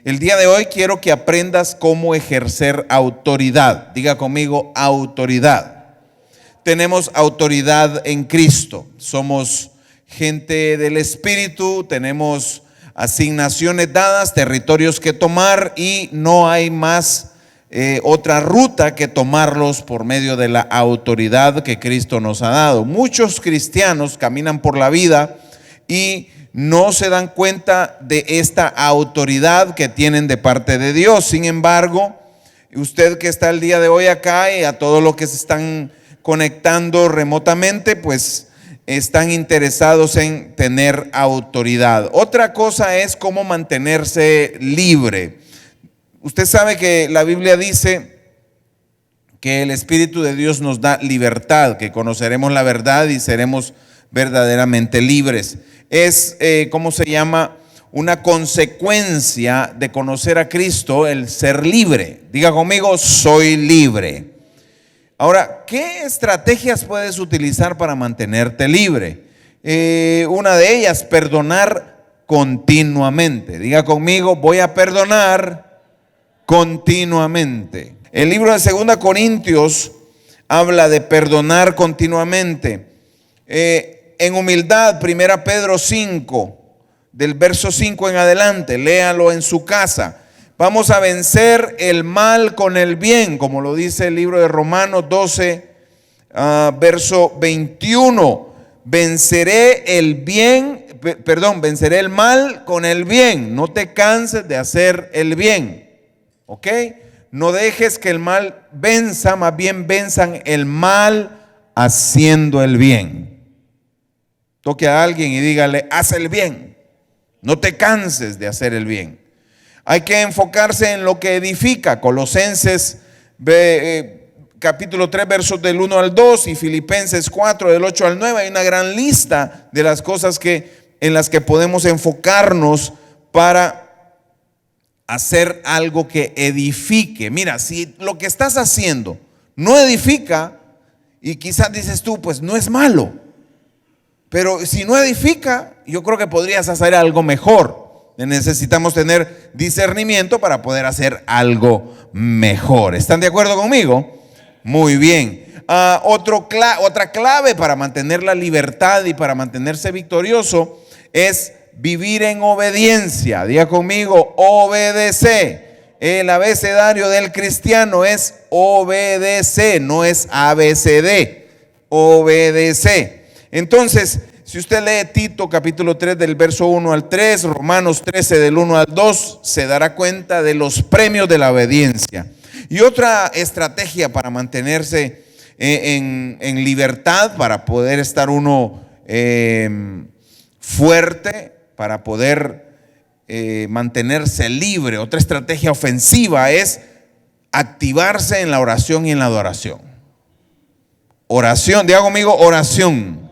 El día de hoy quiero que aprendas cómo ejercer autoridad. Diga conmigo, autoridad. Tenemos autoridad en Cristo. Somos gente del Espíritu, tenemos asignaciones dadas, territorios que tomar y no hay más otra ruta que tomarlos por medio de la autoridad que Cristo nos ha dado. Muchos cristianos caminan por la vida y no se dan cuenta de esta autoridad que tienen de parte de Dios. Sin embargo, usted que está el día de hoy acá y a todos los que se están conectando remotamente, pues están interesados en tener autoridad. Otra cosa es cómo mantenerse libre. Usted sabe que la Biblia dice que el Espíritu de Dios nos da libertad, que conoceremos la verdad y seremos verdaderamente libres. Es, ¿cómo se llama? Una consecuencia de conocer a Cristo, el ser libre. Diga conmigo, soy libre. Ahora, ¿qué estrategias puedes utilizar para mantenerte libre? Una de ellas, perdonar continuamente. Diga conmigo, voy a perdonar continuamente. El libro de 2 Corintios habla de perdonar continuamente. En humildad, 1 Pedro 5, del verso 5 en adelante, léalo en su casa. Vamos a vencer el mal con el bien, como lo dice el libro de Romanos 12, verso 21. Venceré el mal con el bien. No te canses de hacer el bien. ¿Ok? No dejes que el mal venza, más bien venzan el mal haciendo el bien. Toque a alguien y dígale, haz el bien. No te canses de hacer el bien. Hay que enfocarse en lo que edifica. Colosenses capítulo 3 versos del 1 al 2 y Filipenses 4 del 8 al 9. Hay una gran lista de las cosas en las que podemos enfocarnos para hacer algo que edifique. Mira, si lo que estás haciendo no edifica, y quizás dices tú, pues no es malo, pero si no edifica, yo creo que podrías hacer algo mejor. Necesitamos tener discernimiento para poder hacer algo mejor. ¿Están de acuerdo conmigo? Muy bien. Otra clave para mantener la libertad y para mantenerse victorioso es vivir en obediencia. Diga conmigo, obedece. El abecedario del cristiano es obedece, no es ABCD. Obedece. Entonces, si usted lee Tito capítulo 3 del verso 1 al 3, Romanos 13 del 1 al 2, se dará cuenta de los premios de la obediencia. Y otra estrategia para mantenerse en libertad, para poder estar uno fuerte, para poder mantenerse libre. Otra estrategia ofensiva es activarse en la oración y en la adoración. Oración, diga conmigo oración.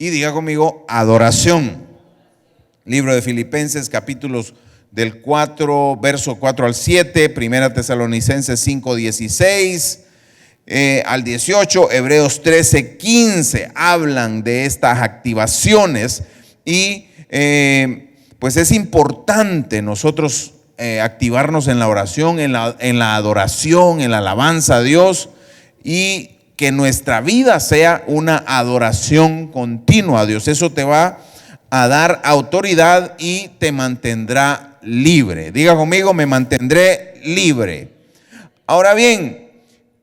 Y diga conmigo adoración. Libro de Filipenses capítulos del 4, verso 4 al 7, Primera Tesalonicenses 5, 16 al 18, Hebreos 13, 15, hablan de estas activaciones y pues es importante nosotros activarnos en la oración, en la adoración, en la alabanza a Dios y que nuestra vida sea una adoración continua a Dios. Eso te va a dar autoridad y te mantendrá libre. Diga conmigo, me mantendré libre. Ahora bien,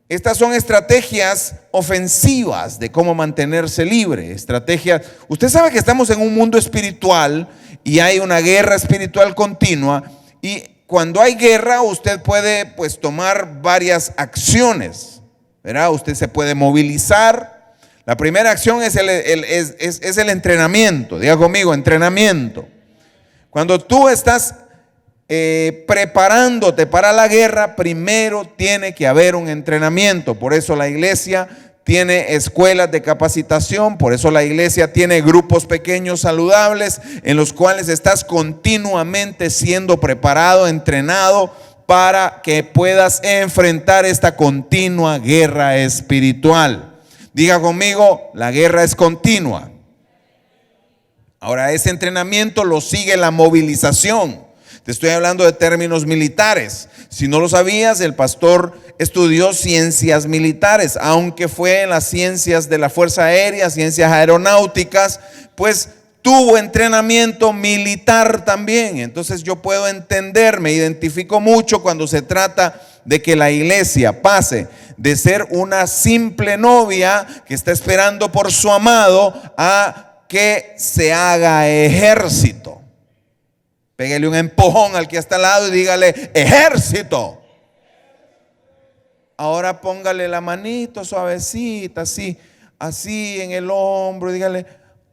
estas son estrategias ofensivas de cómo mantenerse libre. Estrategias. Usted sabe que estamos en un mundo espiritual y hay una guerra espiritual continua. Y cuando hay guerra, usted puede pues tomar varias acciones. ¿Verdad? Usted se puede movilizar. La primera acción es el entrenamiento. Diga conmigo, entrenamiento. Cuando tú estás preparándote para la guerra, primero tiene que haber un entrenamiento. Por eso la iglesia tiene escuelas de capacitación, por eso la iglesia tiene grupos pequeños saludables en los cuales estás continuamente siendo preparado, entrenado para que puedas enfrentar esta continua guerra espiritual. Diga conmigo, la guerra es continua. Ahora, ese entrenamiento lo sigue la movilización. Te estoy hablando de términos militares. Si no lo sabías, el pastor estudió ciencias militares, aunque fue en las ciencias de la Fuerza Aérea, ciencias aeronáuticas, pues tuvo entrenamiento militar también. Entonces yo puedo entender, me identifico mucho cuando se trata de que la iglesia pase de ser una simple novia que está esperando por su amado a que se haga ejército. Pégale un empujón al que está al lado y dígale: ejército. Ahora póngale la manito suavecita, así en el hombro, y dígale: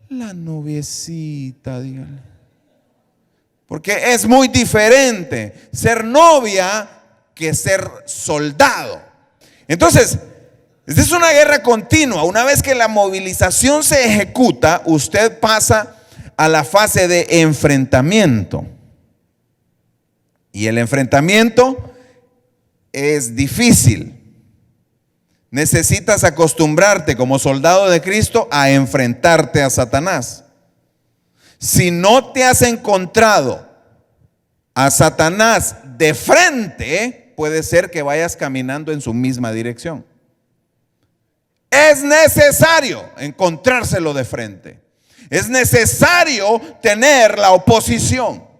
la noviecita, dígale. Porque es muy diferente ser novia que ser soldado. Entonces, esta es una guerra continua. Una vez que la movilización se ejecuta, usted pasa a la fase de enfrentamiento. Y el enfrentamiento es difícil. Necesitas acostumbrarte como soldado de Cristo a enfrentarte a Satanás. Si no te has encontrado a Satanás de frente, puede ser que vayas caminando en su misma dirección. Es necesario encontrárselo de frente. Es necesario tener la oposición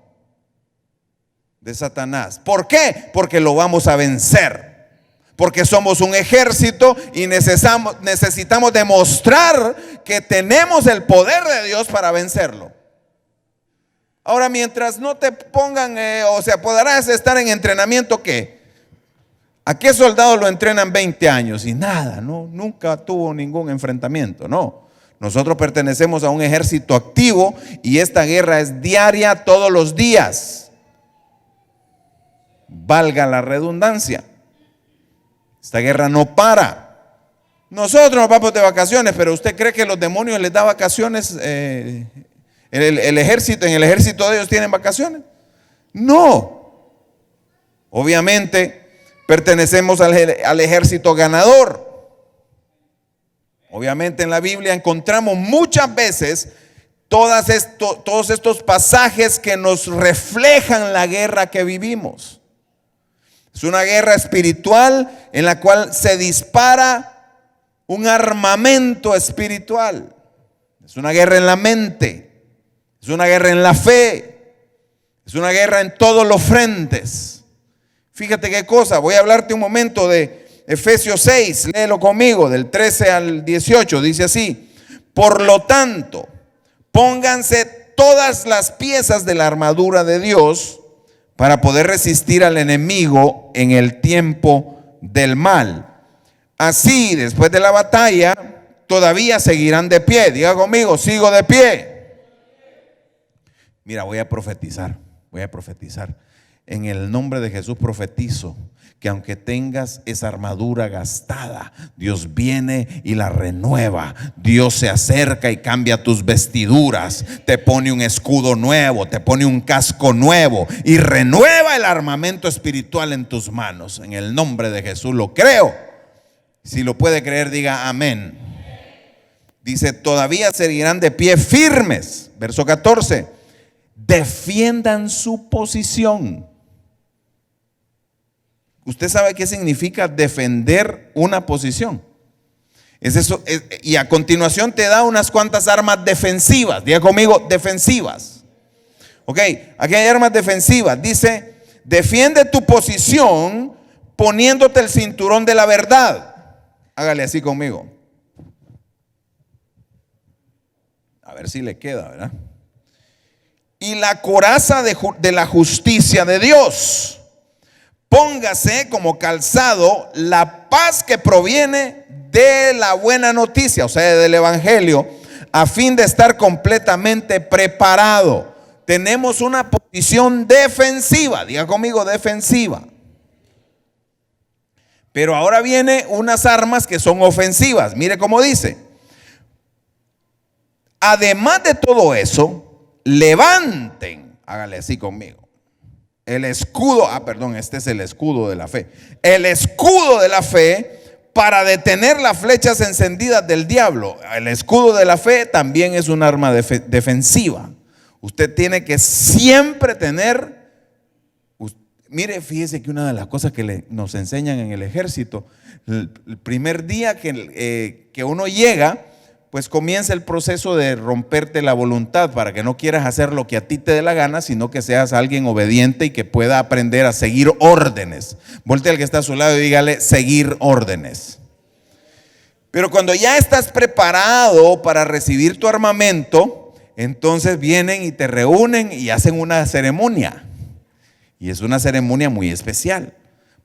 de Satanás. ¿Por qué? Porque lo vamos a vencer. Porque somos un ejército y necesitamos demostrar que tenemos el poder de Dios para vencerlo. Ahora, mientras no te pongan, podrás estar en entrenamiento, ¿qué? ¿A qué soldado lo entrenan 20 años? Y nada, no, nunca tuvo ningún enfrentamiento, no. Nosotros pertenecemos a un ejército activo y esta guerra es diaria, todos los días. Valga la redundancia. Esta guerra no para. Nosotros nos vamos de vacaciones, pero ¿usted cree que los demonios les da vacaciones? En el ejército de ellos tienen vacaciones. No. Obviamente pertenecemos al ejército ganador. Obviamente en la Biblia encontramos muchas veces todos estos pasajes que nos reflejan la guerra que vivimos. Es una guerra espiritual en la cual se dispara un armamento espiritual. Es una guerra en la mente, es una guerra en la fe, es una guerra en todos los frentes. Fíjate qué cosa, voy a hablarte un momento de Efesios 6, léelo conmigo, del 13 al 18, dice así: por lo tanto, pónganse todas las piezas de la armadura de Dios para poder resistir al enemigo en el tiempo del mal. Así, después de la batalla, todavía seguirán de pie. Diga conmigo: sigo de pie. Mira, voy a profetizar. En el nombre de Jesús profetizo que aunque tengas esa armadura gastada, Dios viene y la renueva. Dios se acerca y cambia tus vestiduras, te pone un escudo nuevo, te pone un casco nuevo y renueva el armamento espiritual en tus manos. En el nombre de Jesús lo creo. Si lo puede creer, diga amén. Dice: todavía seguirán de pie firmes. Verso 14: defiendan su posición. ¿Usted sabe qué significa defender una posición? Es eso, y a continuación te da unas cuantas armas defensivas. Diga conmigo: defensivas. Ok, aquí hay armas defensivas. Dice: defiende tu posición poniéndote el cinturón de la verdad. Hágale así conmigo. A ver si le queda, ¿verdad? Y la coraza de la justicia de Dios. Póngase como calzado la paz que proviene de la buena noticia, o sea, del evangelio, a fin de estar completamente preparado. Tenemos una posición defensiva. Diga conmigo: defensiva. Pero ahora viene unas armas que son ofensivas. Mire cómo dice: además de todo eso, levanten, hágale así conmigo, el escudo, este es el escudo de la fe. El escudo de la fe para detener las flechas encendidas del diablo. El escudo de la fe también es un arma defensiva. Usted tiene que siempre tener Mire, fíjese que una de las cosas que nos enseñan en el ejército, el primer día que uno llega, pues comienza el proceso de romperte la voluntad para que no quieras hacer lo que a ti te dé la gana, sino que seas alguien obediente y que pueda aprender a seguir órdenes. Voltea al que está a su lado y dígale: seguir órdenes. Pero cuando ya estás preparado para recibir tu armamento, entonces vienen y te reúnen y hacen una ceremonia. Y es una ceremonia muy especial,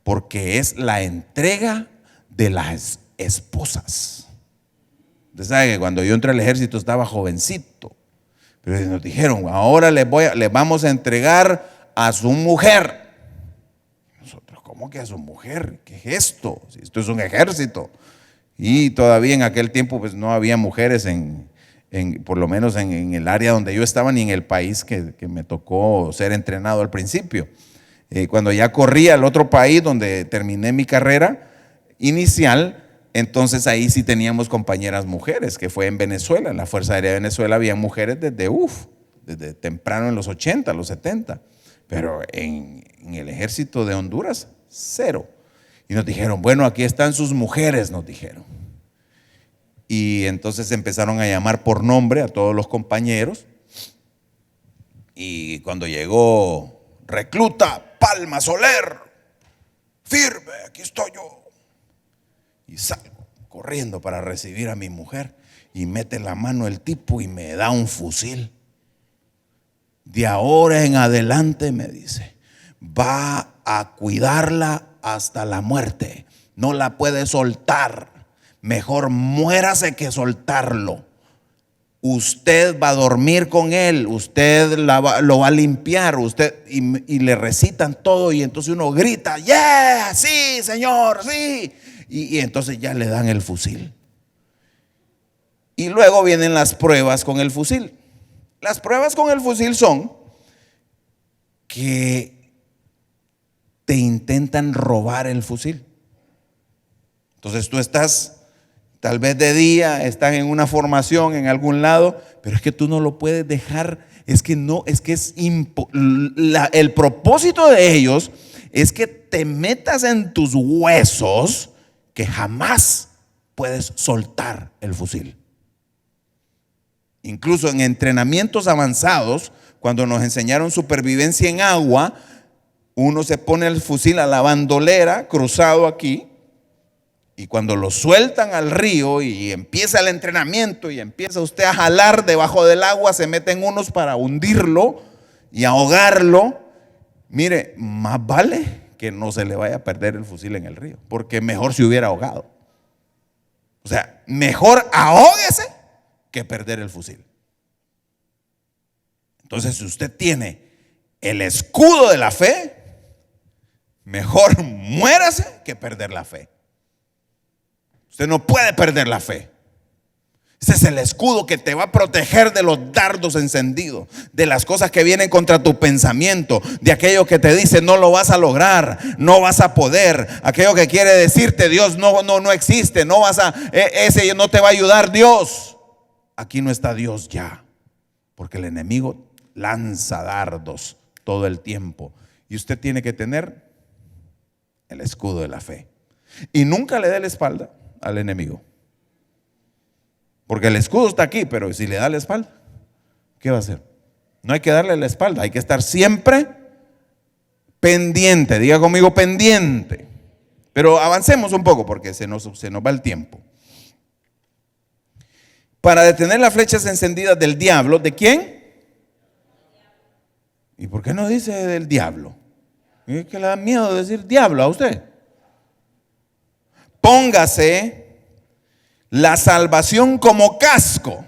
porque es la entrega de las esposas. Usted sabe que cuando yo entré al ejército estaba jovencito, pero nos dijeron: ahora les vamos a entregar a su mujer. Nosotros: ¿cómo que a su mujer? ¿Qué es esto? Si esto es un ejército. Y todavía en aquel tiempo pues no había mujeres por lo menos en el área donde yo estaba, ni en el país que me tocó ser entrenado al principio. Cuando ya corrí al otro país donde terminé mi carrera inicial, entonces ahí sí teníamos compañeras mujeres, que fue en Venezuela. En la Fuerza Aérea de Venezuela había mujeres desde temprano en los 80, los 70. Pero en el ejército de Honduras, cero. Y nos dijeron: bueno, aquí están sus mujeres, nos dijeron. Y entonces empezaron a llamar por nombre a todos los compañeros. Y cuando llegó recluta Palma Soler, firme, aquí estoy yo. Y salgo corriendo para recibir a mi mujer. Y mete la mano el tipo y me da un fusil. De ahora en adelante, me dice, va a cuidarla hasta la muerte. No la puede soltar. Mejor muérase que soltarlo. Usted va a dormir con él, usted lo va a limpiar, y le recitan todo, y entonces uno grita: yeah, sí, señor, sí. Y entonces ya le dan el fusil. Y luego vienen las pruebas con el fusil. Las pruebas con el fusil son que te intentan robar el fusil. Entonces tú estás tal vez de día, estás en una formación en algún lado, pero es que tú no lo puedes dejar. El propósito de ellos es que te metas en tus huesos que jamás puedes soltar el fusil. Incluso en entrenamientos avanzados, cuando nos enseñaron supervivencia en agua, uno se pone el fusil a la bandolera, cruzado aquí. Y cuando lo sueltan al río y empieza el entrenamiento y empieza usted a jalar debajo del agua, se meten unos para hundirlo y ahogarlo. Mire, más vale que no se le vaya a perder el fusil en el río, porque mejor se hubiera ahogado. O sea, mejor ahóguese que perder el fusil. Entonces, si usted tiene el escudo de la fe, mejor muérase que perder la fe. Usted no puede perder la fe. Ese es el escudo que te va a proteger de los dardos encendidos, de las cosas que vienen contra tu pensamiento, de aquello que te dice no lo vas a lograr, no vas a poder, aquello que quiere decirte Dios no existe, ese no te va a ayudar Dios. Aquí no está Dios ya, porque el enemigo lanza dardos todo el tiempo y usted tiene que tener el escudo de la fe y nunca le dé la espalda al enemigo, porque el escudo está aquí, pero si le da la espalda, ¿qué va a hacer? No hay que darle la espalda, hay que estar siempre pendiente. Diga conmigo: pendiente. Pero avancemos un poco porque se nos va el tiempo. Para detener las flechas encendidas del diablo, ¿de quién? ¿Y por qué no dice del diablo? ¿Es que le da miedo decir diablo a usted? Póngase la salvación como casco.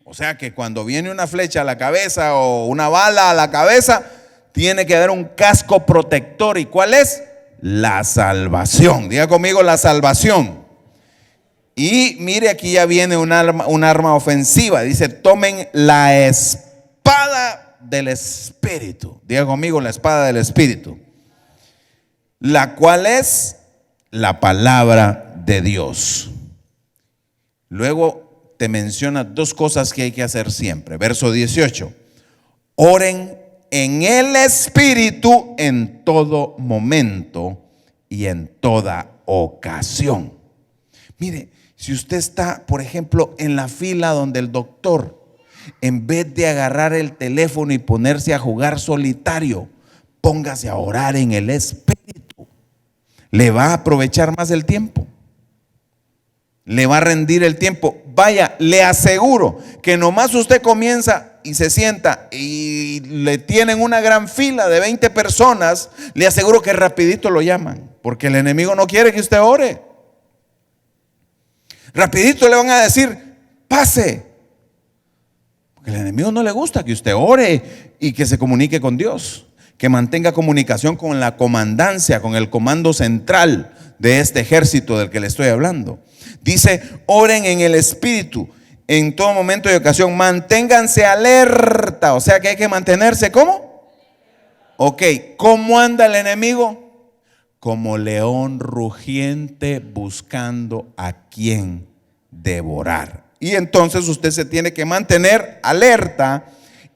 O sea que cuando viene una flecha a la cabeza o una bala a la cabeza, tiene que haber un casco protector. ¿Y cuál es? La salvación. Diga conmigo: la salvación. Y mire, aquí ya viene un arma ofensiva. Dice: tomen la espada del Espíritu. Diga conmigo: la espada del Espíritu, la cual es la palabra de Dios. Luego te menciona dos cosas que hay que hacer siempre. Verso 18: oren en el Espíritu en todo momento y en toda ocasión. Mire, si usted está, por ejemplo, en la fila donde el doctor, en vez de agarrar el teléfono y ponerse a jugar solitario, póngase a orar en el Espíritu. Le va a aprovechar más el tiempo. Le va a rendir el tiempo. Vaya, le aseguro que nomás usted comienza y se sienta y le tienen una gran fila de 20 personas, le aseguro que rapidito lo llaman, porque el enemigo no quiere que usted ore. Rapidito le van a decir, pase. Porque el enemigo no le gusta que usted ore y que se comunique con Dios, que mantenga comunicación con la comandancia, con el comando central de este ejército del que le estoy hablando. Dice, oren en el Espíritu en todo momento y ocasión, manténganse alerta. O sea que hay que mantenerse, ¿cómo? Ok, ¿cómo anda el enemigo? Como león rugiente buscando a quien devorar. Y entonces usted se tiene que mantener alerta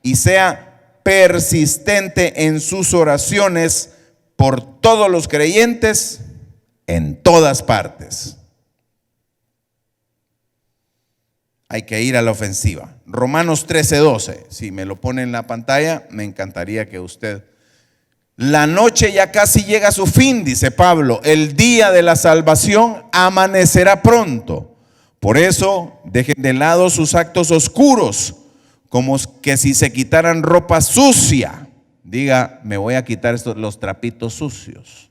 y sea persistente en sus oraciones por todos los creyentes en todas partes. Hay que ir a la ofensiva. Romanos 13:12. Si me lo pone en la pantalla, me encantaría que usted. La noche ya casi llega a su fin, dice Pablo. El día de la salvación amanecerá pronto. Por eso, dejen de lado sus actos oscuros, como que si se quitaran ropa sucia. Diga, me voy a quitar los trapitos sucios.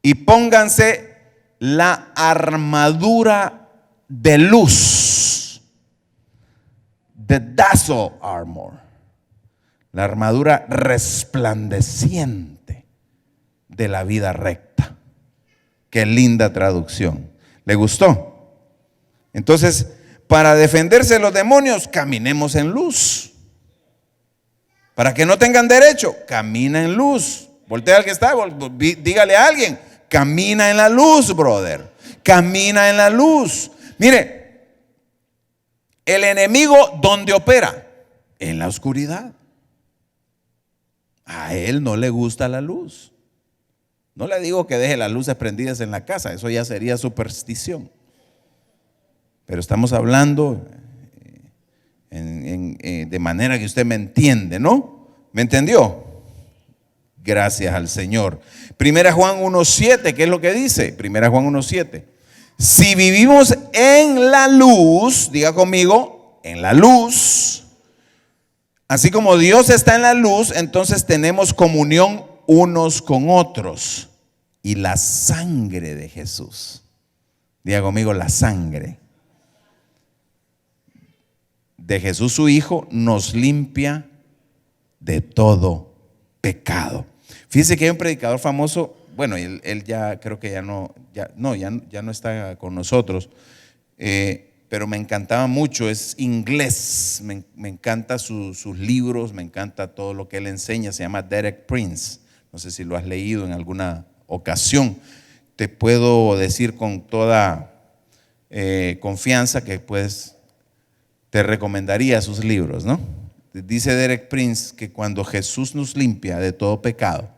Y pónganse la armadura de luz, the dazzle armor, la armadura resplandeciente de la vida recta. Qué linda traducción. ¿Le gustó? Entonces, para defenderse de los demonios, caminemos en luz. Para que no tengan derecho, camina en luz. Voltea al que está, dígale a alguien, camina en la luz, brother. Camina en la luz. Mire, el enemigo, ¿dónde opera? En la oscuridad. A él no le gusta la luz. No le digo que deje las luces prendidas en la casa, eso ya sería superstición. Pero estamos hablando de manera que usted me entiende, ¿no? ¿Me entendió? Gracias al Señor. Primera Juan 1:7, ¿qué es lo que dice? Primera Juan 1:7. Si vivimos en la luz, diga conmigo, en la luz, así como Dios está en la luz, entonces tenemos comunión unos con otros. Y la sangre de Jesús, diga conmigo, la sangre de Jesús su Hijo nos limpia de todo pecado. Fíjese que hay un predicador famoso, bueno, él ya creo que ya no está con nosotros, pero me encantaba mucho, es inglés, me encanta sus libros, me encanta todo lo que él enseña, se llama Derek Prince, no sé si lo has leído en alguna ocasión. Te puedo decir con toda confianza que pues te recomendaría sus libros, ¿no? Dice Derek Prince que cuando Jesús nos limpia de todo pecado,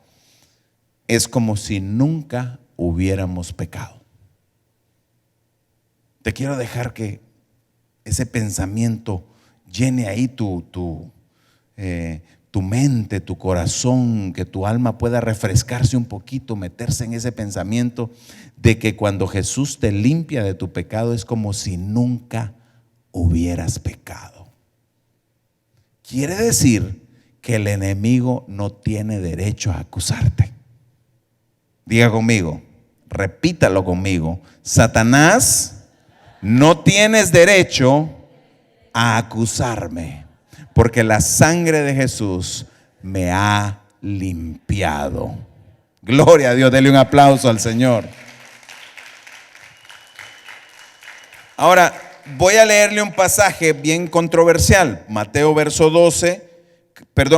es como si nunca hubiéramos pecado. Te quiero dejar que ese pensamiento llene ahí tu mente, tu corazón, que tu alma pueda refrescarse un poquito, meterse en ese pensamiento de que cuando Jesús te limpia de tu pecado es como si nunca hubieras pecado. Quiere decir que el enemigo no tiene derecho a acusarte. Diga conmigo, repítalo conmigo. Satanás, no tienes derecho a acusarme, porque la sangre de Jesús me ha limpiado. Gloria a Dios, dele un aplauso al Señor. Ahora, voy a leerle un pasaje bien controversial. Mateo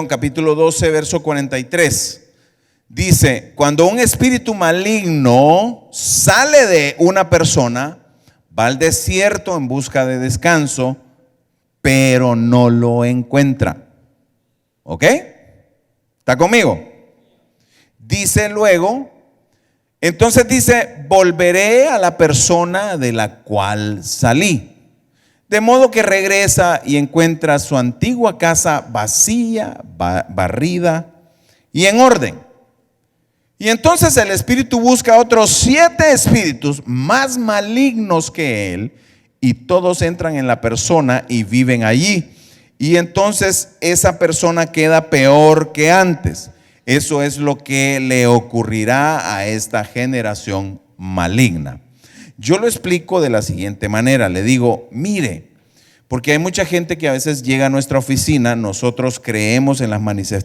capítulo 12, verso 43. Dice, cuando un espíritu maligno sale de una persona, va al desierto en busca de descanso, pero no lo encuentra. ¿Ok? ¿Está conmigo? Dice luego, entonces dice, volveré a la persona de la cual salí. De modo que regresa y encuentra su antigua casa vacía, barrida y en orden. Y entonces el espíritu busca otros 7 espíritus más malignos que él, y todos entran en la persona y viven allí. Y entonces esa persona queda peor que antes. Eso es lo que le ocurrirá a esta generación maligna. Yo lo explico de la siguiente manera. Le digo, mire, porque hay mucha gente que a veces llega a nuestra oficina. Nosotros creemos en las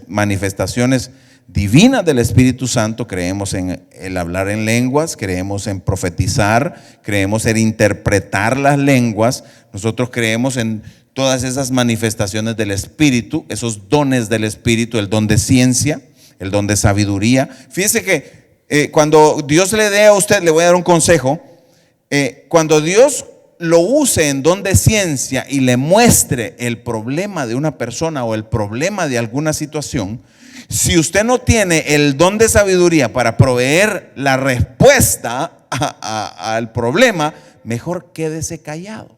manifestaciones divinas del Espíritu Santo, creemos en el hablar en lenguas, creemos en profetizar, creemos en interpretar las lenguas. Nosotros creemos en todas esas manifestaciones del Espíritu, esos dones del Espíritu, el don de ciencia, el don de sabiduría. Fíjese que cuando Dios le dé a usted, le voy a dar un consejo, cuando Dios lo use en don de ciencia y le muestre el problema de una persona o el problema de alguna situación, si usted no tiene el don de sabiduría para proveer la respuesta al problema, mejor quédese callado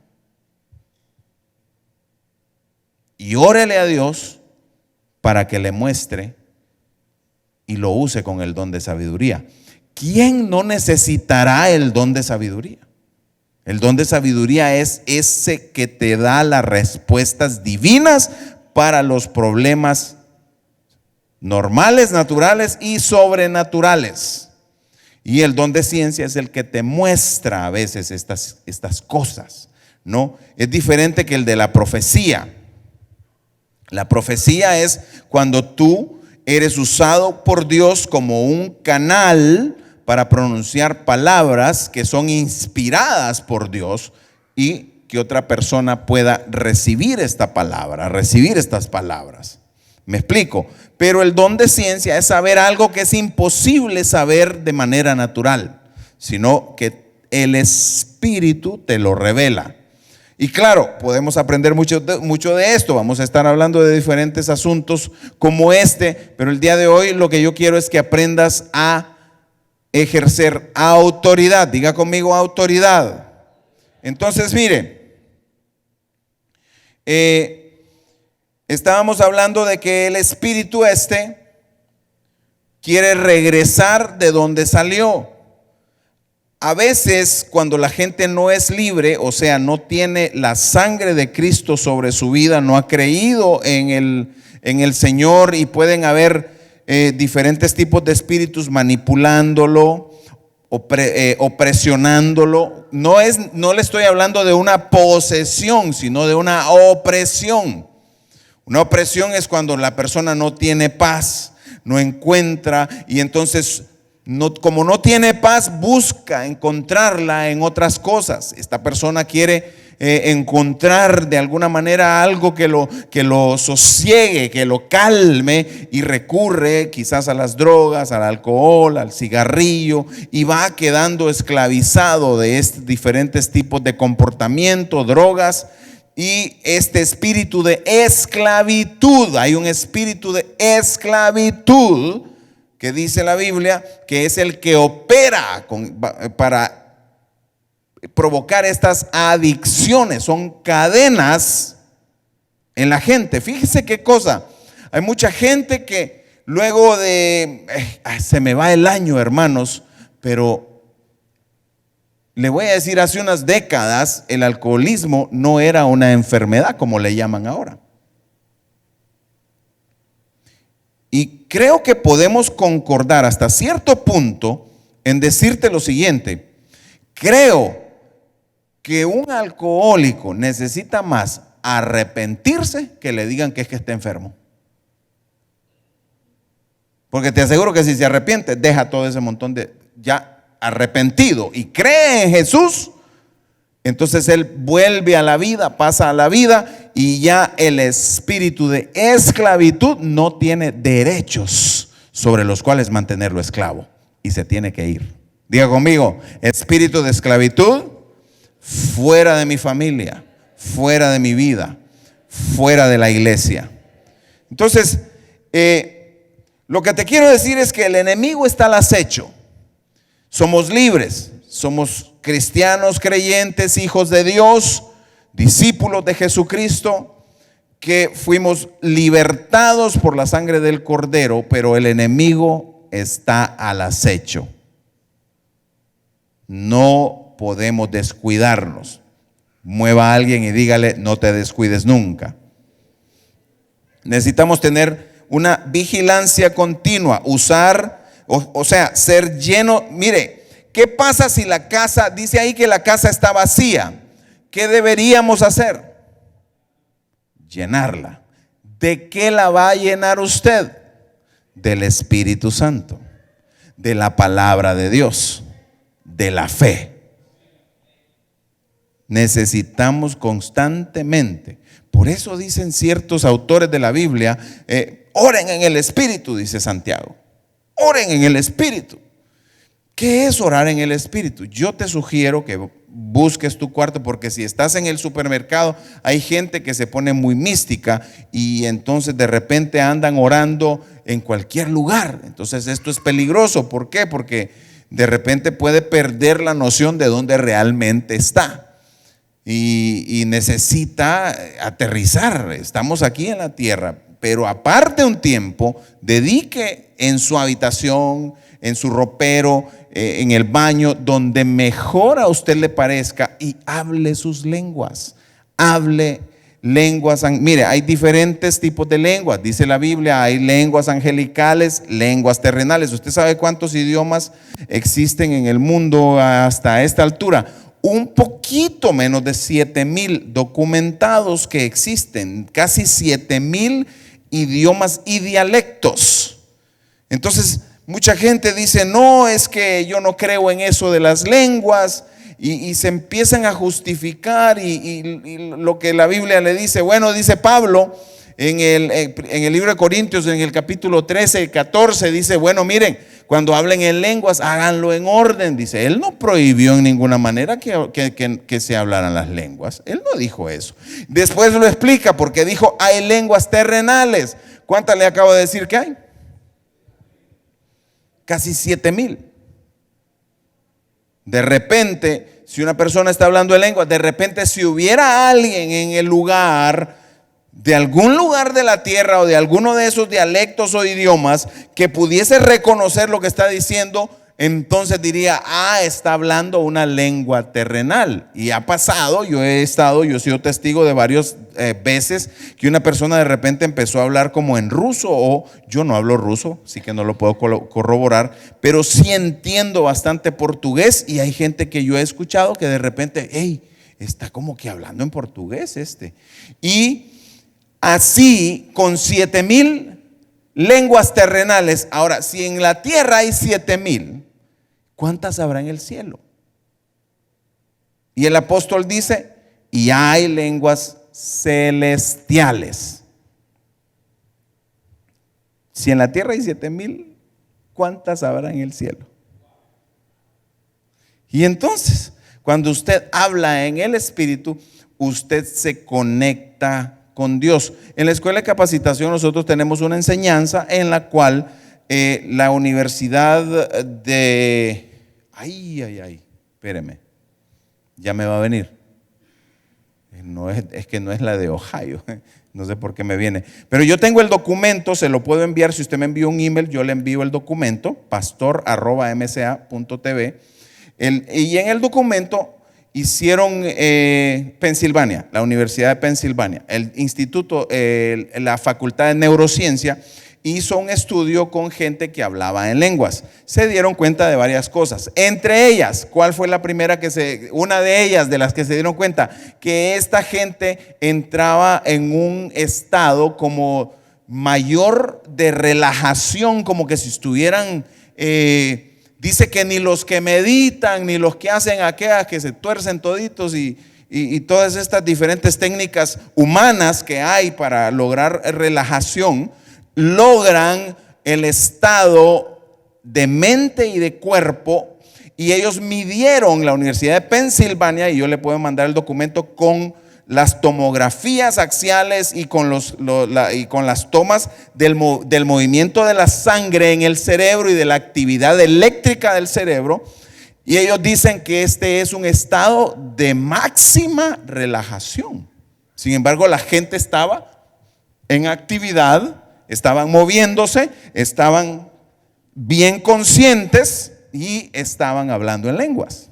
y órele a Dios para que le muestre y lo use con el don de sabiduría. ¿Quién no necesitará el don de sabiduría? El don de sabiduría es ese que te da las respuestas divinas para los problemas normales, naturales y sobrenaturales. Y el don de ciencia es el que te muestra a veces estas cosas, ¿no? Es diferente que el de la profecía. La profecía es cuando tú eres usado por Dios como un canal para pronunciar palabras que son inspiradas por Dios y que otra persona pueda recibir esta palabra, recibir estas palabras. ¿Me explico? Pero el don de ciencia es saber algo que es imposible saber de manera natural, sino que el Espíritu te lo revela. Y claro, podemos aprender mucho de esto. Vamos a estar hablando de diferentes asuntos como este, pero el día de hoy lo que yo quiero es que aprendas a ejercer autoridad. Diga conmigo, autoridad. Entonces, mire, estábamos hablando de que el espíritu quiere regresar de donde salió. A veces cuando la gente no es libre, o sea, no tiene la sangre de Cristo sobre su vida, no ha creído en el Señor, y pueden haber diferentes tipos de espíritus manipulándolo o presionándolo. No le estoy hablando de una posesión, sino de una opresión. Una opresión es cuando la persona no tiene paz, no encuentra, y entonces como no tiene paz, busca encontrarla en otras cosas. Esta persona quiere encontrar de alguna manera algo que lo sosiegue, que lo calme, y recurre quizás a las drogas, al alcohol, al cigarrillo, y va quedando esclavizado de diferentes tipos de comportamiento, drogas. Y este espíritu de esclavitud, hay un espíritu de esclavitud que dice la Biblia que es el que opera para provocar estas adicciones. Son cadenas en la gente. Fíjese qué cosa. Hay mucha gente que luego de se me va el año, hermanos, pero le voy a decir, hace unas décadas el alcoholismo no era una enfermedad como le llaman ahora. Y creo que podemos concordar hasta cierto punto en decirte lo siguiente: creo que un alcohólico necesita más arrepentirse que le digan que es que está enfermo. Porque te aseguro que si se arrepiente, deja todo ese montón de ya arrepentido y cree en Jesús, entonces él vuelve a la vida, pasa a la vida, y ya el espíritu de esclavitud no tiene derechos sobre los cuales mantenerlo esclavo, y se tiene que ir. Diga conmigo: espíritu de esclavitud, fuera de mi familia, fuera de mi vida. fuera de la iglesia. Entonces, lo que te quiero decir es que el enemigo está al acecho. Somos libres, somos cristianos, creyentes, hijos de Dios, discípulos de Jesucristo, que fuimos libertados por la sangre del Cordero, pero el enemigo está al acecho. No podemos descuidarnos. Mueva a alguien y dígale: no te descuides nunca. Necesitamos tener una vigilancia continua, o sea, ser lleno. Mire, ¿qué pasa si la casa, dice ahí que la casa está vacía? ¿Qué deberíamos hacer? Llenarla. ¿De qué la va a llenar usted? Del Espíritu Santo, de la palabra de Dios, de la fe. Necesitamos constantemente. Por eso dicen ciertos autores de la Biblia, oren en el Espíritu, dice Santiago. Oren en el Espíritu. ¿Qué es orar en el Espíritu? Yo te sugiero que busques tu cuarto, porque si estás en el supermercado hay gente que se pone muy mística y entonces de repente andan orando en cualquier lugar. Entonces esto es peligroso. ¿Por qué? Porque de repente puede perder la noción de dónde realmente está y necesita aterrizar. Estamos aquí en la tierra, pero aparte un tiempo, dedique en su habitación, en su ropero, en el baño, donde mejor a usted le parezca, y hable sus lenguas. Hable lenguas. Mire, hay diferentes tipos de lenguas. Dice la Biblia, hay lenguas angelicales, lenguas terrenales. ¿Usted sabe cuántos idiomas existen en el mundo hasta esta altura? Un poquito menos de 7,000 documentados que existen, casi 7,000 idiomas y dialectos. Entonces, mucha gente dice: no, es que yo no creo en eso de las lenguas, y se empiezan a justificar y lo que la Biblia le dice. Bueno, dice Pablo en el libro de Corintios, en el capítulo 13 y 14, dice: bueno, miren, cuando hablen en lenguas, háganlo en orden. Dice, él no prohibió en ninguna manera que se hablaran las lenguas. Él no dijo eso. Después lo explica, porque dijo: hay lenguas terrenales. ¿Cuántas le acabo de decir que hay? Casi 7,000. De repente, si una persona está hablando de lenguas, de repente si hubiera alguien en el lugar, de algún lugar de la tierra o de alguno de esos dialectos o idiomas, que pudiese reconocer lo que está diciendo, entonces diría: está hablando una lengua terrenal. Y ha pasado, yo he sido testigo de varias veces que una persona de repente empezó a hablar como en ruso, o yo no hablo ruso, así que no lo puedo corroborar, pero sí entiendo bastante portugués, y hay gente que yo he escuchado que de repente, está como que hablando en portugués y así con 7,000 lenguas terrenales. Ahora, si en la tierra hay 7,000, ¿cuántas habrá en el cielo? Y el apóstol dice: y hay lenguas celestiales. Si en la tierra hay 7,000, ¿cuántas habrá en el cielo? Y entonces, cuando usted habla en el Espíritu, usted se conecta con Dios. En la escuela de capacitación nosotros tenemos una enseñanza en la cual la universidad de... espéreme, ya me va a venir. Es que no es la de Ohio, no sé por qué me viene. Pero yo tengo el documento, se lo puedo enviar. Si usted me envía un email, yo le envío el documento, pastor@mca.tv. Y en el documento hicieron Pensilvania, la Universidad de Pensilvania, el instituto, la Facultad de Neurociencia, hizo un estudio con gente que hablaba en lenguas. Se dieron cuenta de varias cosas. Entre ellas, ¿cuál fue la primera una de ellas de las que se dieron cuenta? Que esta gente entraba en un estado como mayor de relajación, como que si estuvieran, dice que ni los que meditan, ni los que hacen aquellas que se tuercen toditos y todas estas diferentes técnicas humanas que hay para lograr relajación, logran el estado de mente y de cuerpo. Y ellos midieron, la Universidad de Pensilvania, y yo le puedo mandar el documento con las tomografías axiales y con las tomas del movimiento de la sangre en el cerebro y de la actividad eléctrica del cerebro. Y ellos dicen que este es un estado de máxima relajación. Sin embargo, la gente estaba en actividad, estaban moviéndose, estaban bien conscientes y estaban hablando en lenguas.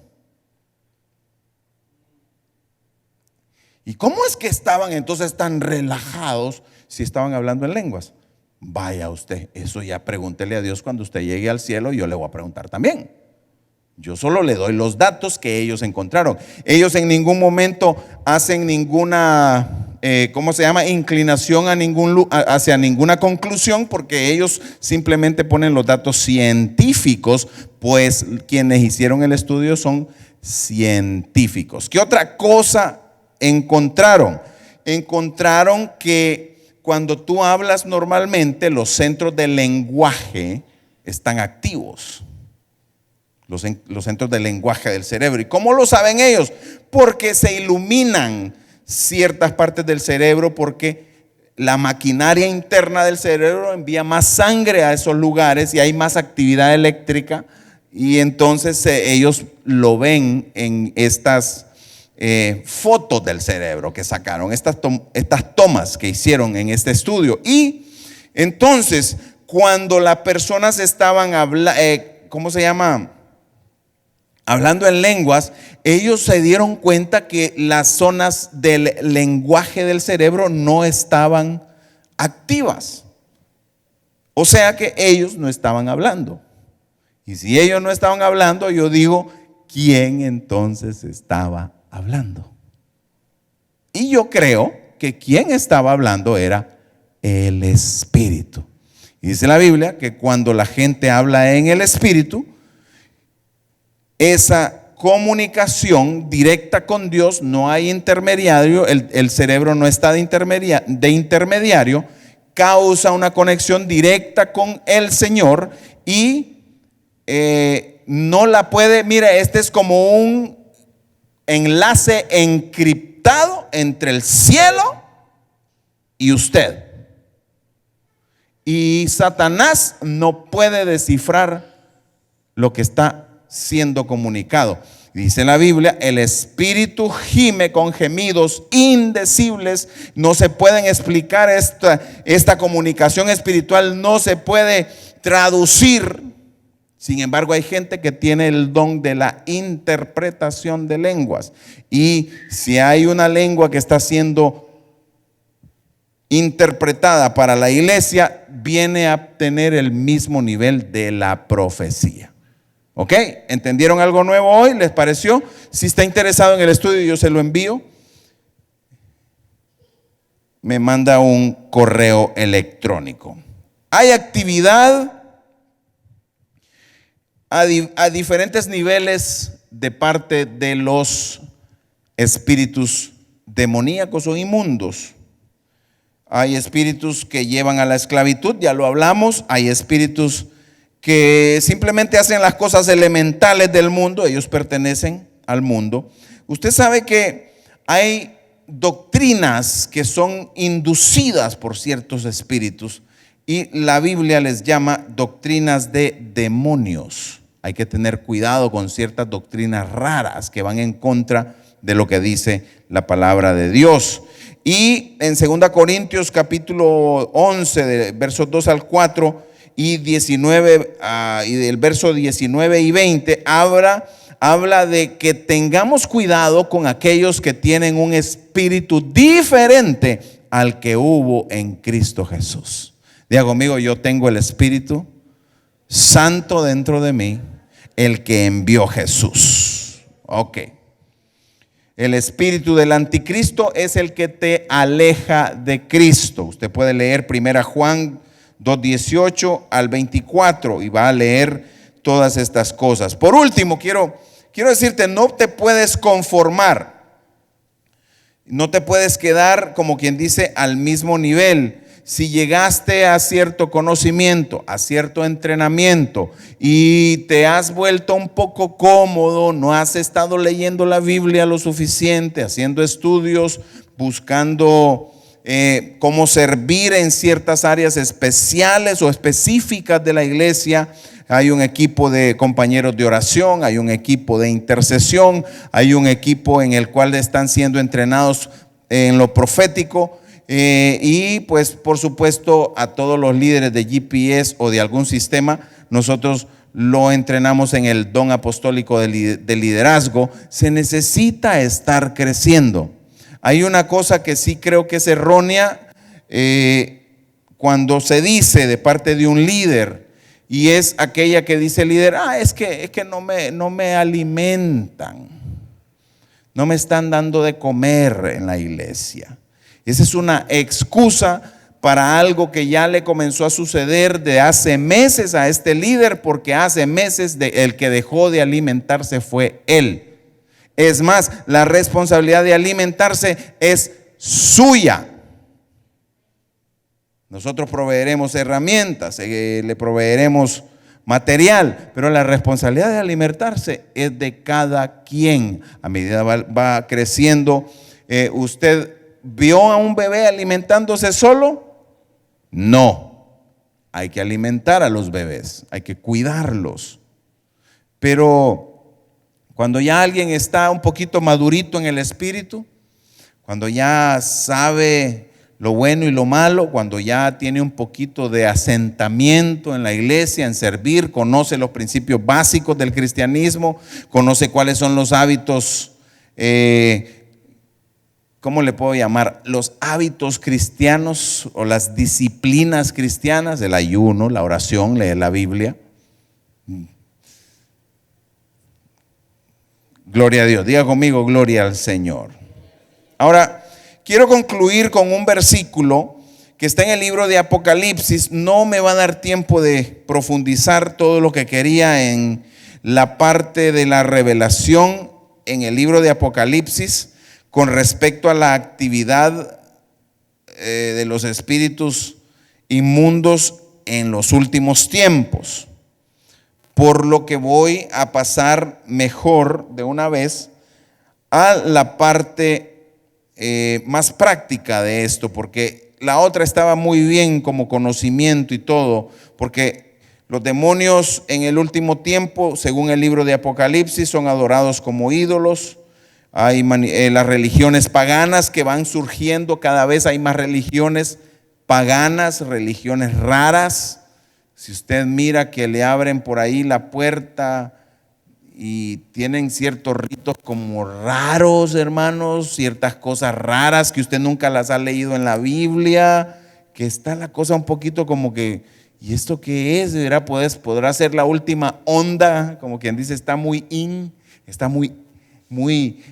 ¿Y cómo es que estaban entonces tan relajados si estaban hablando en lenguas? Vaya usted, eso ya pregúntele a Dios cuando usted llegue al cielo, yo le voy a preguntar también. Yo solo le doy los datos que ellos encontraron. Ellos en ningún momento hacen ninguna, inclinación hacia ninguna conclusión, porque ellos simplemente ponen los datos científicos, pues quienes hicieron el estudio son científicos. ¿Qué otra cosa encontraron? Encontraron que cuando tú hablas normalmente, los centros del lenguaje están activos. Los centros del lenguaje del cerebro. ¿Y cómo lo saben ellos? Porque se iluminan ciertas partes del cerebro, porque la maquinaria interna del cerebro envía más sangre a esos lugares y hay más actividad eléctrica, y entonces ellos lo ven en estas fotos del cerebro que sacaron, estas tomas que hicieron en este estudio. Y entonces cuando las personas estaban hablando en lenguas, ellos se dieron cuenta que las zonas del lenguaje del cerebro no estaban activas. O sea que ellos no estaban hablando. Y si ellos no estaban hablando, yo digo, ¿quién entonces estaba hablando? Y yo creo que quien estaba hablando era el Espíritu. Y dice la Biblia que cuando la gente habla en el Espíritu, esa comunicación directa con Dios, no hay intermediario, el cerebro no está de intermediario, causa una conexión directa con el Señor y no la puede, mire, este es como un enlace encriptado entre el cielo y usted. Y Satanás no puede descifrar lo que está siendo comunicado. Dice la Biblia, el espíritu gime con gemidos indecibles. No se pueden explicar, esta comunicación espiritual no se puede traducir. Sin embargo, hay gente que tiene el don de la interpretación de lenguas, y si hay una lengua que está siendo interpretada para la iglesia, viene a tener el mismo nivel de la profecía. ¿Ok? ¿Entendieron algo nuevo hoy? ¿Les pareció? Si está interesado en el estudio, yo se lo envío. Me manda un correo electrónico. Hay actividad a diferentes niveles de parte de los espíritus demoníacos o inmundos. Hay espíritus que llevan a la esclavitud, ya lo hablamos. Hay espíritus que simplemente hacen las cosas elementales del mundo, ellos pertenecen al mundo. Usted sabe que hay doctrinas que son inducidas por ciertos espíritus y la Biblia les llama doctrinas de demonios. Hay que tener cuidado con ciertas doctrinas raras que van en contra de lo que dice la palabra de Dios. Y en 2 Corintios capítulo 11, de versos 2 al 4 y 19, y del verso 19 y 20, habla de que tengamos cuidado con aquellos que tienen un espíritu diferente al que hubo en Cristo Jesús. Diga conmigo, yo tengo el Espíritu Santo dentro de mí, el que envió Jesús. Ok. El espíritu del anticristo es el que te aleja de Cristo. Usted puede leer 1 Juan 2:18 al 24 y va a leer todas estas cosas. Por último, quiero decirte, no te puedes conformar, no te puedes quedar, como quien dice, al mismo nivel. si llegaste a cierto conocimiento, a cierto entrenamiento y te has vuelto un poco cómodo, no has estado leyendo la Biblia lo suficiente, haciendo estudios, buscando cómo servir en ciertas áreas especiales o específicas de la iglesia. Hay un equipo de compañeros de oración, hay un equipo de intercesión, hay un equipo en el cual están siendo entrenados en lo profético. Y pues por supuesto a todos los líderes de GPS o de algún sistema, nosotros lo entrenamos en el don apostólico de liderazgo. Se necesita estar creciendo. Hay una cosa que sí creo que es errónea cuando se dice de parte de un líder, y es aquella que dice el líder: es que no me alimentan, no me están dando de comer en la iglesia. Esa es una excusa para algo que ya le comenzó a suceder de hace meses a este líder, porque hace meses el que dejó de alimentarse fue él. Es más, la responsabilidad de alimentarse es suya. Nosotros proveeremos herramientas, le proveeremos material, pero la responsabilidad de alimentarse es de cada quien. A medida va creciendo, ¿usted vio a un bebé alimentándose solo? No, hay que alimentar a los bebés, hay que cuidarlos. Pero cuando ya alguien está un poquito madurito en el espíritu, cuando ya sabe lo bueno y lo malo, cuando ya tiene un poquito de asentamiento en la iglesia, en servir, conoce los principios básicos del cristianismo, conoce cuáles son los hábitos, ¿cómo le puedo llamar? Los hábitos cristianos o las disciplinas cristianas, el ayuno, la oración, leer la Biblia. Gloria a Dios, diga conmigo, gloria al Señor. Ahora, quiero concluir con un versículo que está en el libro de Apocalipsis. No me va a dar tiempo de profundizar todo lo que quería en la parte de la revelación en el libro de Apocalipsis con respecto a la actividad de los espíritus inmundos en los últimos tiempos. Por lo que voy a pasar mejor de una vez a la parte más práctica de esto, porque la otra estaba muy bien como conocimiento y todo, porque los demonios en el último tiempo, según el libro de Apocalipsis, son adorados como ídolos. Hay las religiones paganas que van surgiendo, cada vez hay más religiones paganas, religiones raras. Si usted mira que le abren por ahí la puerta y tienen ciertos ritos como raros, hermanos, ciertas cosas raras que usted nunca las ha leído en la Biblia, que está la cosa un poquito como que, ¿y esto qué es? Podrá ser la última onda, como quien dice, está muy está muy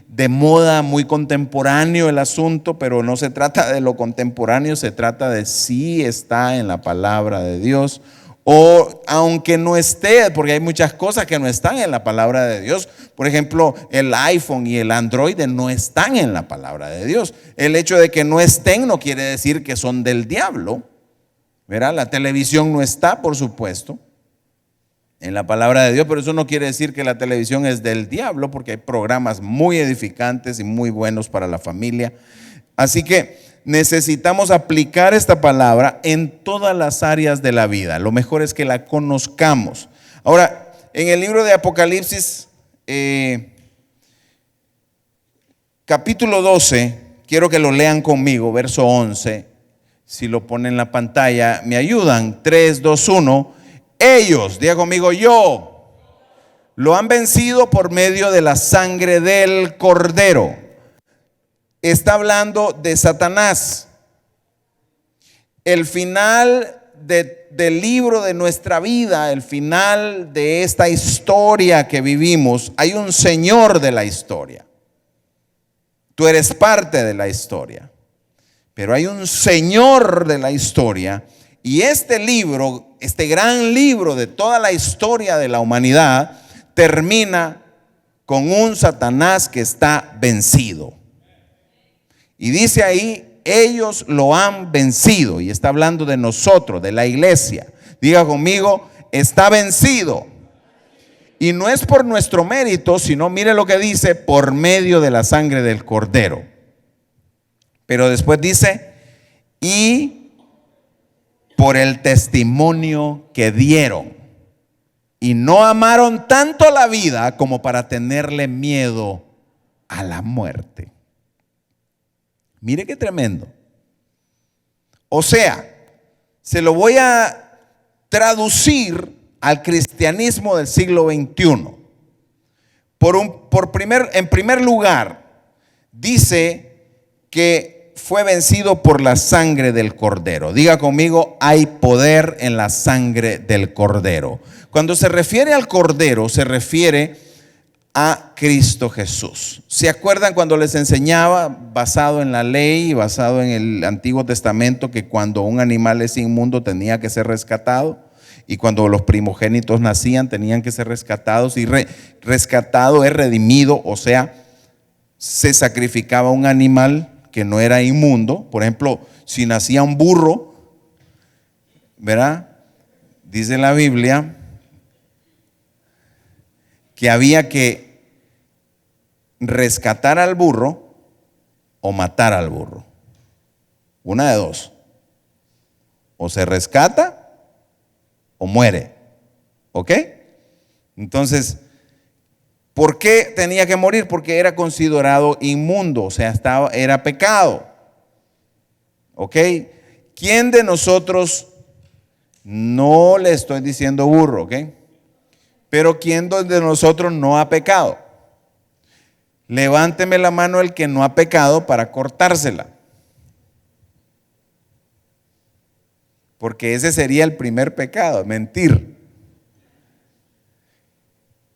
de moda, muy contemporáneo el asunto, pero no se trata de lo contemporáneo, se trata de si está en la palabra de Dios. O aunque no esté, porque hay muchas cosas que no están en la palabra de Dios. Por ejemplo, el iPhone y el Android no están en la palabra de Dios. El hecho de que no estén no quiere decir que son del diablo. ¿Verdad? La televisión no está, por supuesto, en la palabra de Dios, pero eso no quiere decir que la televisión es del diablo, porque hay programas muy edificantes y muy buenos para la familia. Así que necesitamos aplicar esta palabra en todas las áreas de la vida. Lo mejor es que la conozcamos. Ahora, en el libro de Apocalipsis, capítulo 12, quiero que lo lean conmigo, verso 11. Si lo ponen en la pantalla, me ayudan. 3, 2, 1. Ellos, diga conmigo, yo, lo han vencido por medio de la sangre del Cordero. Está hablando de Satanás. El final del libro de nuestra vida, el final de esta historia que vivimos, hay un Señor de la historia. Tú eres parte de la historia, pero hay un Señor de la historia. Y este libro, este gran libro de toda la historia de la humanidad, termina con un Satanás que está vencido. Y dice ahí ellos lo han vencido. Y está hablando de nosotros, de la iglesia. Diga conmigo, está vencido. Y no es por nuestro mérito, sino mire lo que dice, por medio de la sangre del Cordero. Pero después dice, y por el testimonio que dieron. Y no amaron tanto la vida como para tenerle miedo a la muerte. Mire qué tremendo. O sea, se lo voy a traducir al cristianismo del siglo XXI. En primer lugar, dice que fue vencido por la sangre del Cordero. Diga conmigo, hay poder en la sangre del Cordero. Cuando se refiere al Cordero, se refiere a Cristo Jesús. ¿Se acuerdan cuando les enseñaba, basado en la ley, basado en el Antiguo Testamento, que cuando un animal es inmundo tenía que ser rescatado? Y cuando los primogénitos nacían tenían que ser rescatados. Y rescatado es redimido, o sea, se sacrificaba un animal que no era inmundo. Por ejemplo, si nacía un burro, ¿verdad? Dice la Biblia que había que rescatar al burro o matar al burro. Una de dos. O se rescata o muere. ¿Ok? Entonces, ¿por qué tenía que morir? Porque era considerado inmundo, o sea, era pecado. ¿Ok? ¿Quién de nosotros, no le estoy diciendo burro, ok? Pero ¿quién de nosotros no ha pecado? Levánteme la mano el que no ha pecado para cortársela. Porque ese sería el primer pecado, mentir.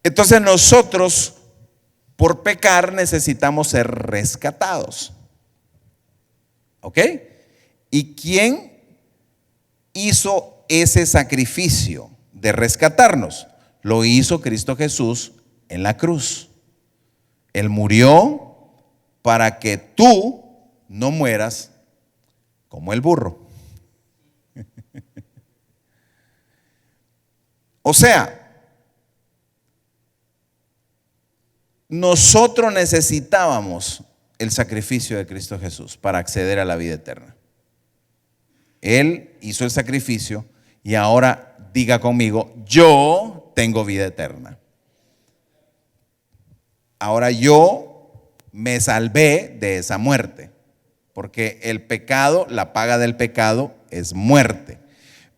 Entonces nosotros, por pecar, necesitamos ser rescatados. ¿Ok? ¿Y quién hizo ese sacrificio de rescatarnos? Lo hizo Cristo Jesús en la cruz. Él murió para que tú no mueras como el burro. O sea, nosotros necesitábamos el sacrificio de Cristo Jesús para acceder a la vida eterna. Él hizo el sacrificio y ahora diga conmigo, yo tengo vida eterna. Ahora yo me salvé de esa muerte, porque el pecado, la paga del pecado es muerte.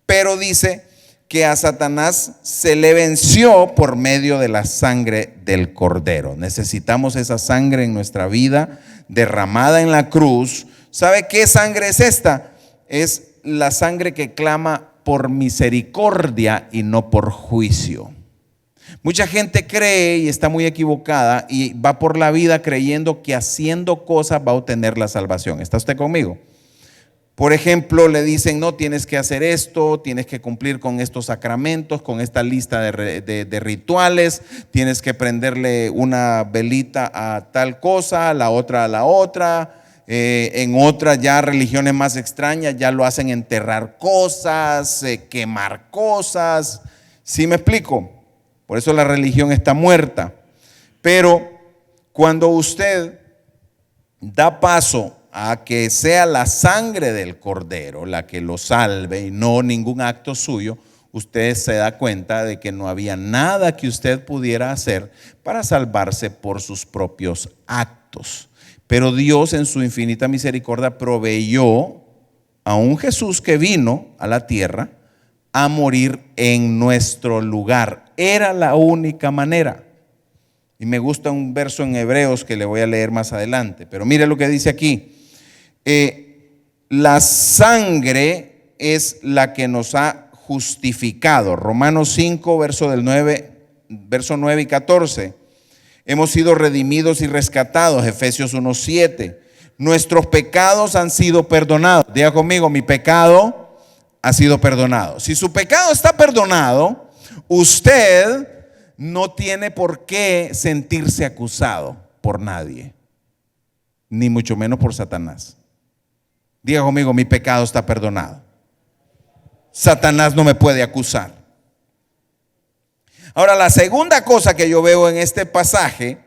Pero dice que a Satanás se le venció por medio de la sangre del Cordero. Necesitamos esa sangre en nuestra vida derramada en la cruz. ¿Sabe qué sangre es esta? Es la sangre que clama por misericordia y no por juicio. Mucha gente cree y está muy equivocada y va por la vida creyendo que haciendo cosas va a obtener la salvación. ¿Está usted conmigo? Por ejemplo, le dicen, no, tienes que hacer esto, tienes que cumplir con estos sacramentos, con esta lista de rituales, tienes que prenderle una velita a tal cosa, la otra a la otra. En otras ya religiones más extrañas ya lo hacen enterrar cosas, quemar cosas. ¿Sí me explico? Por eso la religión está muerta. Pero cuando usted da paso a que sea la sangre del Cordero la que lo salve y no ningún acto suyo, usted se da cuenta de que no había nada que usted pudiera hacer para salvarse por sus propios actos. Pero Dios en su infinita misericordia proveyó a un Jesús que vino a la tierra a morir en nuestro lugar. Era la única manera. Y me gusta un verso en Hebreos que le voy a leer más adelante. Pero mire lo que dice aquí. La sangre es la que nos ha justificado. Romanos 5, verso 9 y 14. Hemos sido redimidos y rescatados. Efesios 1:7. Nuestros pecados han sido perdonados. Diga conmigo, mi pecado ha sido perdonado. Si su pecado está perdonado, usted no tiene por qué sentirse acusado por nadie, ni mucho menos por Satanás. Diga conmigo, mi pecado está perdonado. Satanás no me puede acusar. Ahora, la segunda cosa que yo veo en este pasaje,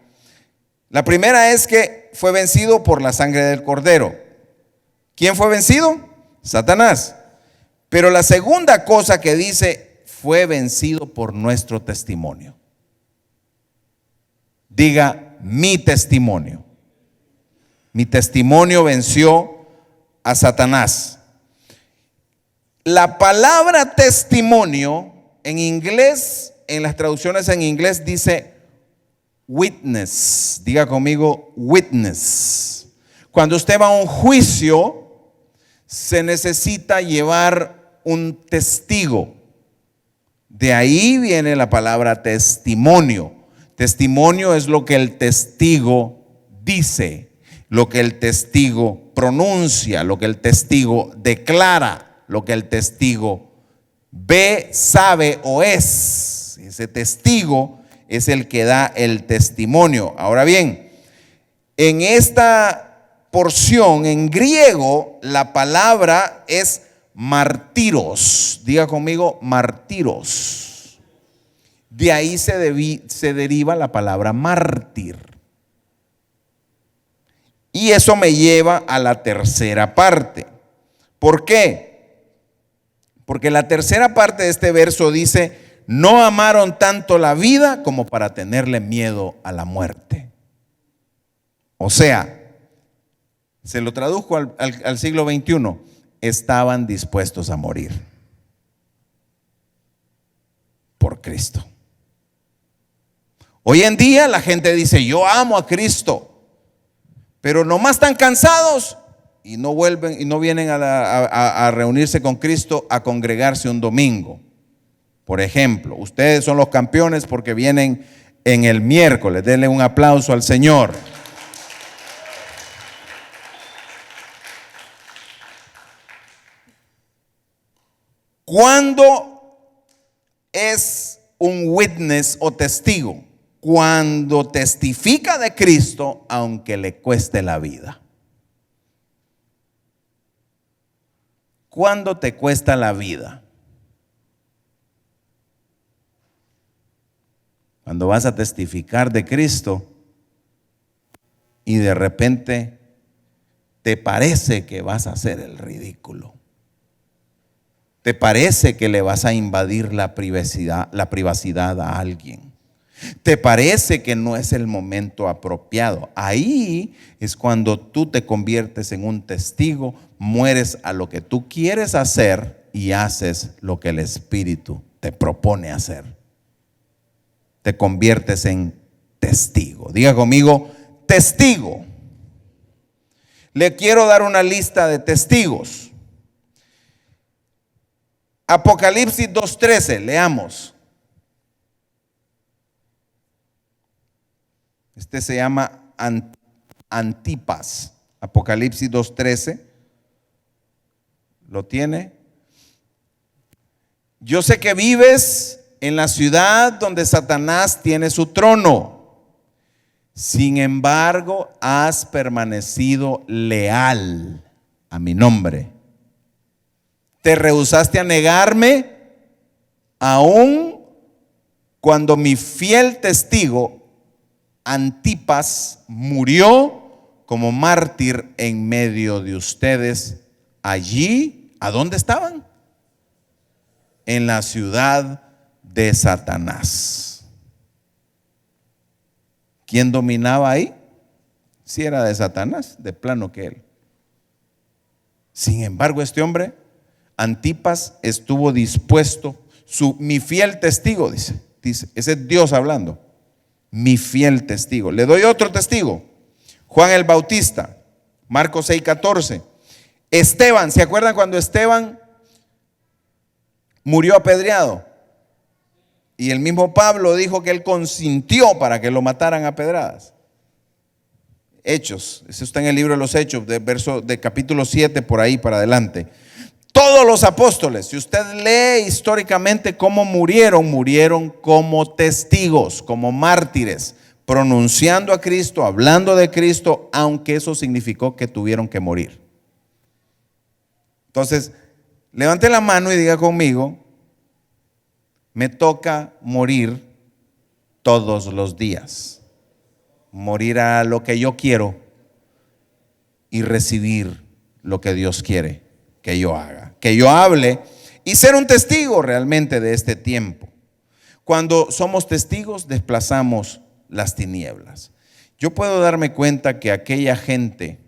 la primera es que fue vencido por la sangre del Cordero. ¿Quién fue vencido? Satanás. Pero la segunda cosa que dice, fue vencido por nuestro testimonio. Diga, mi testimonio. Mi testimonio venció a Satanás. La palabra testimonio en inglés, en las traducciones en inglés dice witness. Diga conmigo, witness. Cuando usted va a un juicio, se necesita llevar un testigo. De ahí viene la palabra testimonio. Testimonio es lo que el testigo dice, lo que el testigo pronuncia, lo que el testigo declara, lo que el testigo ve, sabe o es. Ese testigo es el que da el testimonio. Ahora bien, en esta porción en griego la palabra es martiros. Diga conmigo, martiros. De ahí se deriva la palabra mártir. Y eso me lleva a la tercera parte. ¿Por qué? Porque la tercera parte de este verso dice, no amaron tanto la vida como para tenerle miedo a la muerte. O sea, se lo traduzco al siglo XXI, estaban dispuestos a morir por Cristo. Hoy en día la gente dice, yo amo a Cristo, pero nomás están cansados y no vuelven y no vienen a reunirse con Cristo, a congregarse un domingo. Por ejemplo, ustedes son los campeones porque vienen en el miércoles. Denle un aplauso al Señor. ¿Cuándo es un witness o testigo? Cuando testifica de Cristo, aunque le cueste la vida. ¿Cuándo te cuesta la vida? Cuando vas a testificar de Cristo y de repente te parece que vas a hacer el ridículo. Te parece que le vas a invadir la privacidad a alguien. Te parece que no es el momento apropiado. Ahí es cuando tú te conviertes en un testigo, mueres a lo que tú quieres hacer y haces lo que el Espíritu te propone hacer. Te conviertes en testigo. Diga conmigo, testigo. Le quiero dar una lista de testigos. Apocalipsis 2:13, leamos. Este se llama Antipas. Apocalipsis 2:13. ¿Lo tiene? Yo sé que vives en la ciudad donde Satanás tiene su trono. Sin embargo, has permanecido leal a mi nombre. Te rehusaste a negarme, aun cuando mi fiel testigo Antipas murió como mártir en medio de ustedes. Allí, ¿a dónde estaban? En la ciudad de Satanás. ¿Quién dominaba ahí? Si era de Satanás, de plano que él. Sin embargo, este hombre, Antipas, estuvo dispuesto, mi fiel testigo, dice, ese es Dios hablando. Mi fiel testigo. Le doy otro testigo. Juan el Bautista, Marcos 6:14. Esteban, ¿se acuerdan cuando Esteban murió apedreado? Y el mismo Pablo dijo que él consintió para que lo mataran a pedradas. Hechos, eso está en el libro de los Hechos, de capítulo 7 por ahí para adelante. Todos los apóstoles, si usted lee históricamente cómo murieron como testigos, como mártires, pronunciando a Cristo, hablando de Cristo, aunque eso significó que tuvieron que morir. Entonces, levante la mano y diga conmigo: me toca morir todos los días. Morir a lo que yo quiero y recibir lo que Dios quiere que yo haga, que yo hable y ser un testigo realmente de este tiempo. Cuando somos testigos, desplazamos las tinieblas. Yo puedo darme cuenta que aquella gente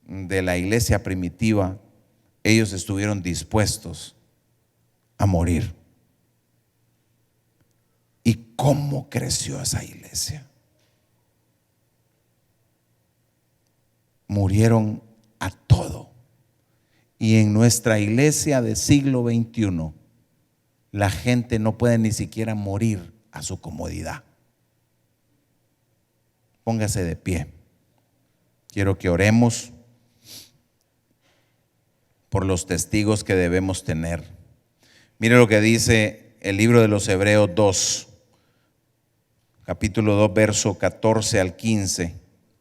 de la iglesia primitiva, ellos estuvieron dispuestos a morir. ¿Y cómo creció esa iglesia? Murieron a todo. Y en nuestra iglesia del siglo XXI, la gente no puede ni siquiera morir a su comodidad. Póngase de pie. Quiero que oremos por los testigos que debemos tener. Mire lo que dice el libro de los Hebreos 2, capítulo 2, verso 14 al 15.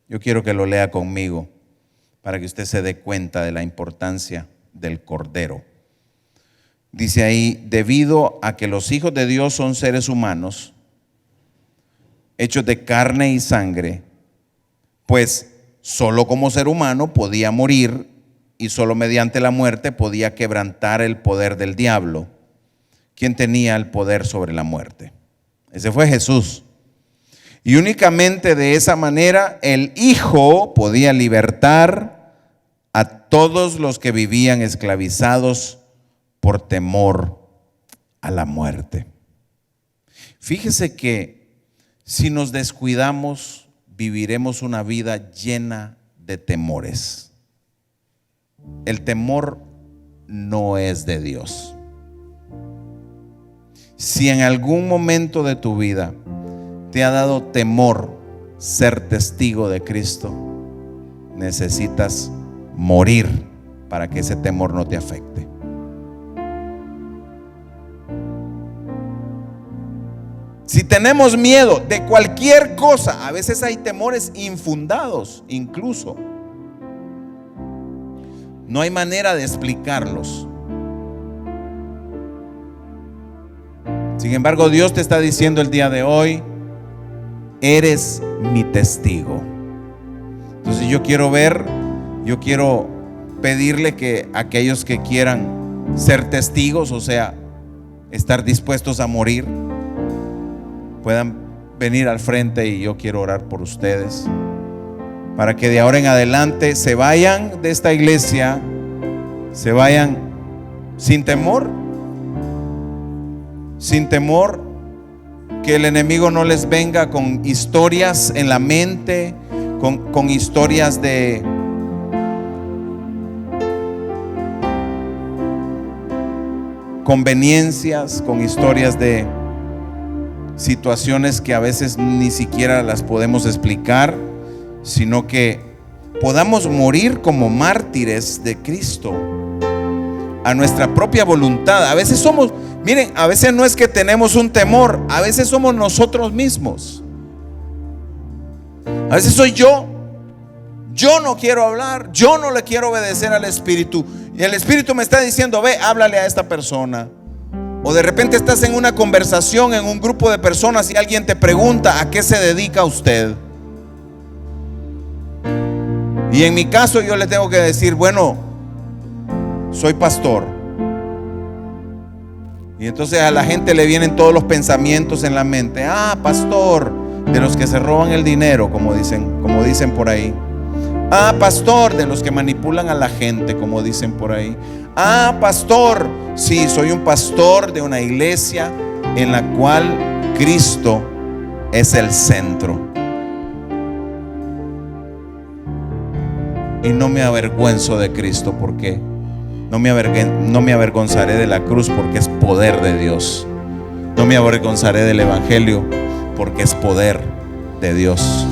Yo quiero que lo lea conmigo para que usted se dé cuenta de la importancia del Cordero. Dice ahí: debido a que los hijos de Dios son seres humanos, hechos de carne y sangre, pues solo como ser humano podía morir, y solo mediante la muerte podía quebrantar el poder del diablo, quien tenía el poder sobre la muerte. Ese fue Jesús. Y únicamente de esa manera el Hijo podía libertar a todos los que vivían esclavizados por temor a la muerte. Fíjese que si nos descuidamos, viviremos una vida llena de temores. El temor no es de Dios. Si en algún momento de tu vida te ha dado temor ser testigo de Cristo, necesitas morir para que ese temor no te afecte. Si tenemos miedo de cualquier cosa, a veces hay temores infundados incluso. No hay manera de explicarlos. Sin embargo, Dios te está diciendo el día de hoy: eres mi testigo. Entonces yo quiero pedirle que aquellos que quieran ser testigos, o sea, estar dispuestos a morir, puedan venir al frente, y yo quiero orar por ustedes, para que de ahora en adelante se vayan de esta iglesia, se vayan sin temor, que el enemigo no les venga con historias en la mente, con historias de conveniencias, con historias de situaciones que a veces ni siquiera las podemos explicar, sino que podamos morir como mártires de Cristo a nuestra propia voluntad. A veces somos, miren, a veces no es que tenemos un temor, a veces somos nosotros mismos. A veces soy yo no quiero hablar, yo no le quiero obedecer al Espíritu, y el Espíritu me está diciendo: ve, háblale a esta persona. O de repente estás en una conversación, en un grupo de personas, y alguien te pregunta: ¿a qué se dedica usted? Y en mi caso yo le tengo que decir: bueno, soy pastor. Y entonces a la gente le vienen todos los pensamientos en la mente: ah, pastor, de los que se roban el dinero, como dicen por ahí. Ah, pastor, de los que manipulan a la gente, como dicen por ahí. Ah, pastor, sí, soy un pastor de una iglesia en la cual Cristo es el centro. Y no me avergüenzo de Cristo, porque no me avergonzaré de la cruz, porque es poder de Dios. No me avergonzaré del evangelio, porque es poder de Dios.